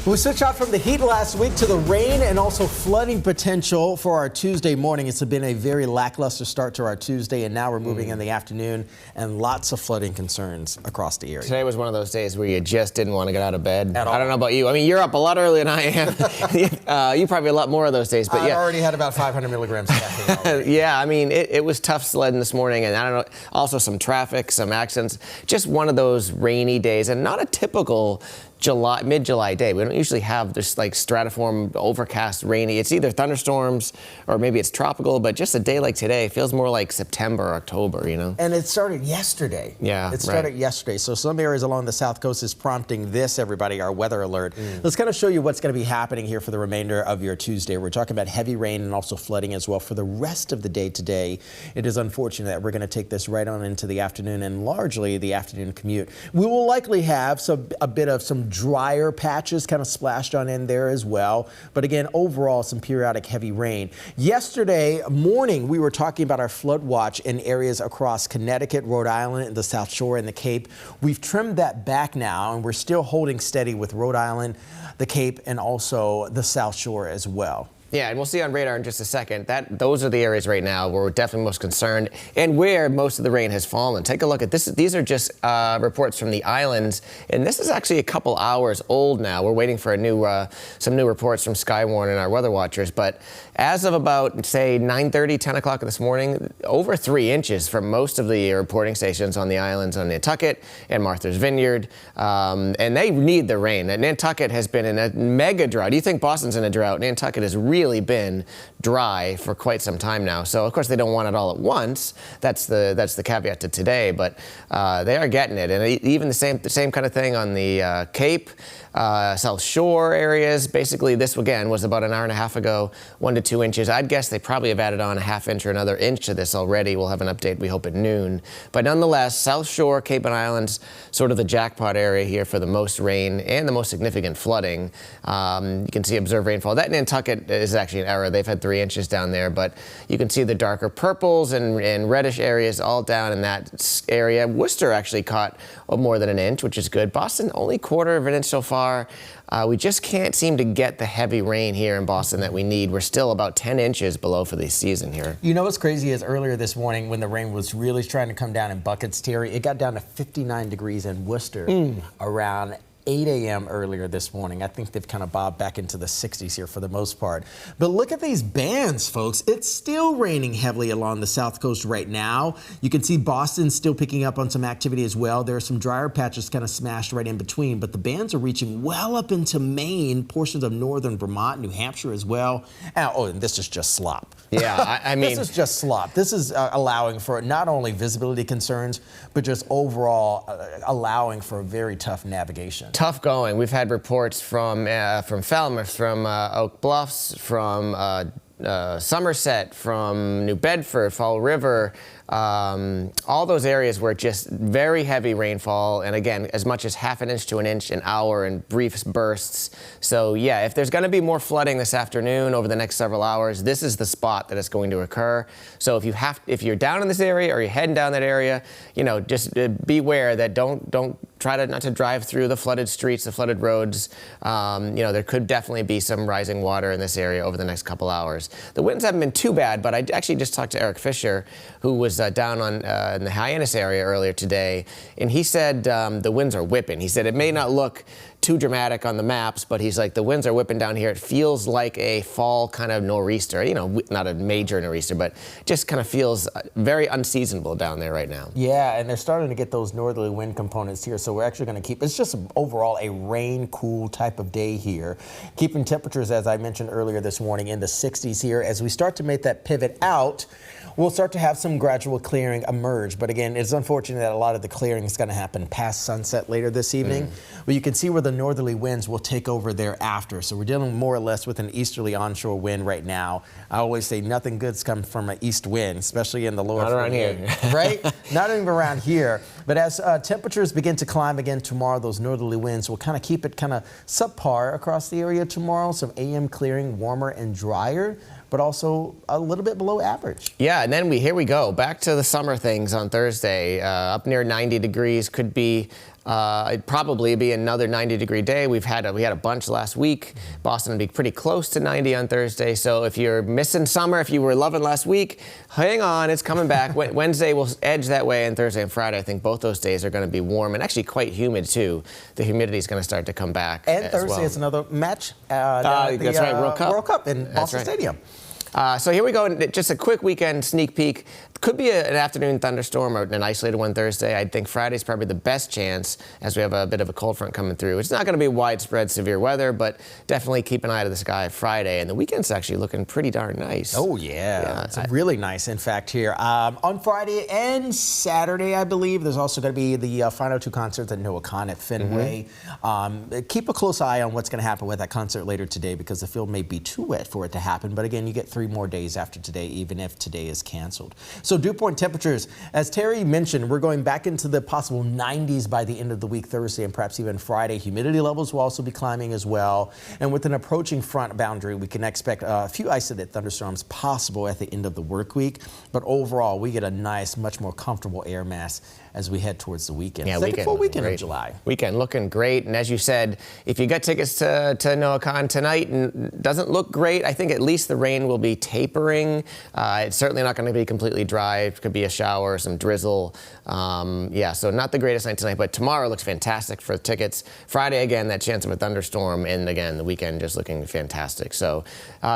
We switched out from the heat last week to the rain and also flooding potential for our Tuesday morning. It's been a very lackluster start to our Tuesday, and now we're moving in the afternoon and lots of flooding concerns across the area. Today was one of those days where you just didn't want to get out of bed. At all. I don't know about you. I mean, you're up a lot earlier than I am. You probably a lot more of those days. But I yeah, already had about 500 milligrams of caffeine already. Yeah, I mean, it was tough sledding this morning, and I don't know, also some traffic, some accidents. Just one of those rainy days, and not a typical mid-July day. We don't usually have this like stratiform, overcast, rainy. It's either thunderstorms or maybe it's tropical, but just a day like today feels more like September, October, you know? And it started yesterday. Yeah, it started yesterday. So some areas along the south coast is prompting this, everybody, our weather alert. Let's kind of show you what's going to be happening here for the remainder of your Tuesday. We're talking about heavy rain and also flooding as well for the rest of the day today. It is unfortunate that we're going to take this right on into the afternoon and largely the afternoon commute. We will likely have a bit of some drier patches kind of splashed on in there as well. But again, overall, some periodic heavy rain. Yesterday morning, we were talking about our flood watch in areas across Connecticut, Rhode Island, and the South Shore and the Cape. We've trimmed that back now, and we're still holding steady with Rhode Island, the Cape, and also the South Shore as well. Yeah, and we'll see on radar in just a second. Those are the areas right now where we're definitely most concerned and where most of the rain has fallen. Take a look at this. These are just reports from the islands, and this is actually a couple hours old now. We're waiting for some new reports from Skywarn and our weather watchers. But as of about, say, 9:30, 10 o'clock this morning, over 3 inches from most of the reporting stations on the islands on Nantucket and Martha's Vineyard. And they need the rain. And Nantucket has been in a mega drought. Do you think Boston's in a drought? Nantucket has really been dry for quite some time now. So of course they don't want it all at once. That's the caveat to today, but they are getting it. And even the same kind of thing on the Cape, South Shore areas. Basically this again was about an hour and a half ago, 1 to 2 inches. I'd guess they probably have added on a half inch or another inch to this already. We'll have an update, we hope, at noon. But nonetheless, South Shore, Cape and Islands, sort of the jackpot area here for the most rain and the most significant flooding. You can see observed rainfall. That Nantucket is actually an error. They've had 3 inches down there, but you can see the darker purples and reddish areas all down in that area. Worcester actually caught more than an inch, which is good. Boston, only quarter of an inch so far. We just can't seem to get the heavy rain here in Boston that we need. We're still about 10 inches below for the season here. You know what's crazy is earlier this morning when the rain was really trying to come down in buckets, Terry, it got down to 59 degrees in Worcester around 8 a.m. earlier this morning. I think they've kind of bobbed back into the 60s here for the most part. But look at these bands, folks. It's still raining heavily along the south coast right now. You can see Boston still picking up on some activity as well. There are some drier patches kind of smashed right in between, but the bands are reaching well up into Maine, portions of northern Vermont, New Hampshire as well. And this is just slop. Yeah, I mean, this is just slop. This is allowing for not only visibility concerns, but just overall allowing for a very tough navigation. Tough going. We've had reports from Falmouth, from Oak Bluffs, from Somerset, from New Bedford, Fall River, all those areas where just very heavy rainfall, and again, as much as half an inch to an inch an hour in brief bursts. So yeah, if there's going to be more flooding this afternoon over the next several hours, this is the spot that it's going to occur. So if you're down in this area or you're heading down that area, you know, just beware that don't try not to drive through the flooded streets, the flooded roads. You know, there could definitely be some rising water in this area over the next couple hours. The winds haven't been too bad, but I actually just talked to Eric Fisher, who was down in the Hyannis area earlier today, and he said the winds are whipping. He said it may not look too dramatic on the maps, but he's like, the winds are whipping down here. It feels like a fall kind of nor'easter, you know, not a major nor'easter, but just kind of feels very unseasonable down there right now. Yeah, and they're starting to get those northerly wind components here, so we're actually going to keep, it's just overall a rain, cool type of day here. Keeping temperatures, as I mentioned earlier this morning, in the 60s here. As we start to make that pivot out, we'll start to have some gradual clearing emerge. But again, it's unfortunate that a lot of the clearing is going to happen past sunset later this evening. But you can see where the northerly winds will take over thereafter. So we're dealing more or less with an easterly onshore wind right now. I always say nothing good's come from an east wind, especially in the lower 48. Not around here. Right? Not even around here. But as temperatures begin to climb again tomorrow, those northerly winds will kind of keep it kind of subpar across the area tomorrow. Some AM clearing, warmer and drier, but also a little bit below average. Yeah, and then here we go, back to the summer things on Thursday. Up near 90 degrees, could be It'd probably be another 90-degree day. We had a bunch last week. Boston would be pretty close to 90 on Thursday. So if you're missing summer, if you were loving last week, hang on, it's coming back. Wednesday will edge that way, and Thursday and Friday, I think both those days are going to be warm and actually quite humid too. The humidity is going to start to come back. And Thursday is another match. That's right, World Cup in Boston Stadium. So here we go, just a quick weekend sneak peek. Could be an afternoon thunderstorm or an isolated one Thursday. I think Friday's probably the best chance as we have a bit of a cold front coming through. It's not going to be widespread severe weather, but definitely keep an eye to the sky Friday. And the weekend's actually looking pretty darn nice. Oh, yeah. It's really nice, in fact, here. On Friday and Saturday, I believe, there's also going to be the final two concerts at NOAACon at Fenway. Keep a close eye on what's going to happen with that concert later today because the field may be too wet for it to happen. But again, you get 3 more days after today, even if today is canceled. So dew point temperatures, as Terry mentioned, we're going back into the possible 90s by the end of the week, Thursday and perhaps even Friday. Humidity levels will also be climbing as well. And with an approaching front boundary, we can expect a few isolated thunderstorms possible at the end of the work week. But overall, we get a nice, much more comfortable air mass as we head towards the weekend. Yeah, Second full weekend of July. Weekend looking great. And as you said, if you got tickets to NOAACon tonight and it doesn't look great, I think at least the rain will be tapering. It's certainly not going to be completely dry. It could be a shower, some drizzle. Yeah, so not the greatest night tonight, but tomorrow looks fantastic for tickets. Friday, again, that chance of a thunderstorm. And again, the weekend just looking fantastic. So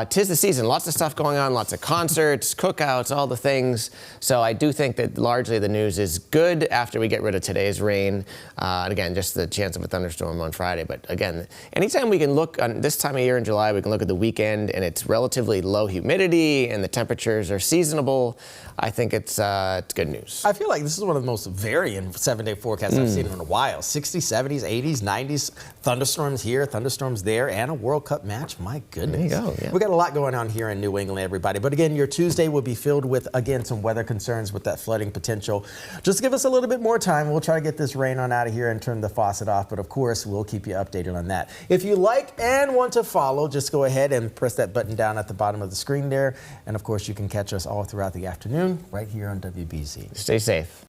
'tis the season. Lots of stuff going on, lots of concerts, cookouts, all the things. So I do think that largely the news is good after we get rid of today's rain. And again, just the chance of a thunderstorm on Friday. But again, anytime we can look on this time of year in July, we can look at the weekend and it's relatively low humidity and the temperatures are seasonable. I think it's good news. I feel like this is one of the most varying 7-day forecasts I've seen in a while. 60s, 70s, 80s, 90s, thunderstorms here, thunderstorms there, and a World Cup match. My goodness. There you go. Yeah. We got a lot going on here in New England, everybody. But again, your Tuesday will be filled with, again, some weather concerns with that flooding potential. Just give us a little bit more time. We'll try to get this rain on out of here and turn the faucet off. But of course, we'll keep you updated on that. If you like and want to follow, just go ahead and press that button down at the bottom of the screen there. And of course, you can catch us all throughout the afternoon right here on WBZ. Stay safe.